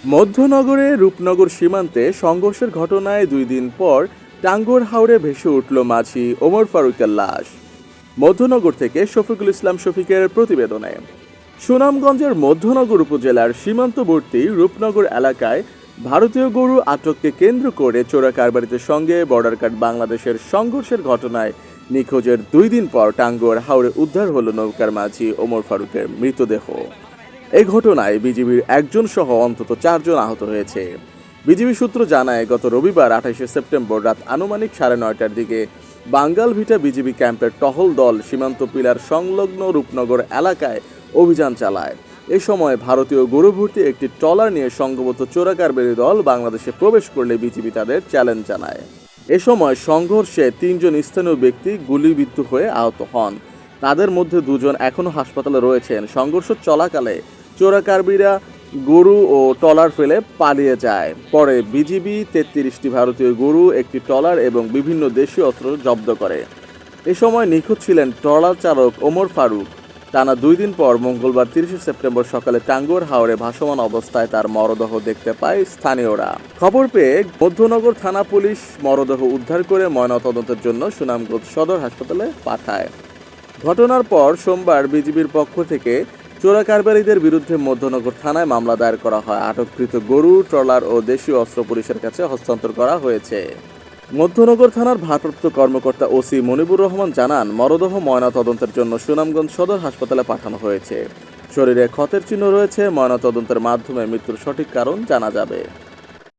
মধ্যনগরে রূপনগর সীমান্তে সংঘর্ষের ঘটনায় 2 দিন পর টাঙ্গুয়ার হাওরে ভেসে উঠল মাঝি ওমর ফারুকের লাশ। মধ্যনগর থেকে শফিকুল ইসলাম শফিকের প্রতিবেদনে। সুনামগঞ্জের মধ্যনগর উপজেলার সীমান্তবর্তী রূপনগর এলাকায় ভারতীয় গরু আটককে কেন্দ্র করে চোরা কারবারিদের সঙ্গে বর্ডার গার্ড বাংলাদেশের সংঘর্ষের ঘটনায় নিখোঁজের 2 দিন পর টাঙ্গুয়ার হাওরে উদ্ধার হল নৌকার মাঝি ওমর ফারুকের মৃতদেহ। এই ঘটনায় বিজিবির একজন সহ অন্তত 4 জন আহত হয়েছে। বিজিবি সূত্র জানায়, গত রবিবার 28শে সেপ্টেম্বর রাত আনুমানিক 9:30টার দিকে বাঙ্গালভিটা বিজিবি ক্যাম্পের টহল দল সীমান্ত পিলার সংলগ্ন রূপনগর এলাকায় অভিযান চালায়। এ সময় ভারতীয় গরু ভর্তি একটি ট্রলার নিয়ে সংঘবদ্ধ চোরা কারবারি দল বাংলাদেশে প্রবেশ করলে বিজিবি তাদের চ্যালেঞ্জ জানায়। এ সময় সংঘর্ষে 3 জন স্থানীয় ব্যক্তি গুলিবিদ্ধ হয়ে আহত হন। তাদের মধ্যে 2 জন এখনও হাসপাতালে রয়েছেন। সংঘর্ষ চলাকালে চোরাকারবিরা গরু ও ট্রলার ফেলে পালিয়ে যায়। পরে বিজিবি 33টি ভারতীয় গরু, একটি ট্রলার এবং বিভিন্ন দেশীয় অস্ত্র জব্দ করে। এ সময় নিখোঁজ ছিলেন ট্রলার চালক ওমর ফারুক। টানা 2 দিন পর মঙ্গলবার 30শে সেপ্টেম্বর সকালে টাঙ্গুয়ার হাওরে ভাসমান অবস্থায় তার মরদেহ দেখতে পায় স্থানীয়রা। খবর পেয়ে মধ্যনগর থানা পুলিশ মরদেহ উদ্ধার করে ময়নাতদন্তের জন্য সুনামগঞ্জ সদর হাসপাতালে পাঠায়। ঘটনার পর সোমবার বিজিবির পক্ষ থেকে চোরা কারবারিদের বিরুদ্ধে মধ্যনগর থানায় মামলা দায়ের করা হয়। আটককৃত গরু, ট্রলার ও দেশীয় অস্ত্র পুলিশের কাছে হস্তান্তর করা হয়েছে। মধ্যনগর থানার ভারপ্রাপ্ত কর্মকর্তা ওসি মনিবুর রহমান জানান, মরদেহ ময়নাতদন্তের জন্য সুনামগঞ্জ সদর হাসপাতালে পাঠানো হয়েছে। শরীরে ক্ষতের চিহ্ন রয়েছে। ময়নাতদন্তের মাধ্যমে মৃত্যুর সঠিক কারণ জানা যাবে।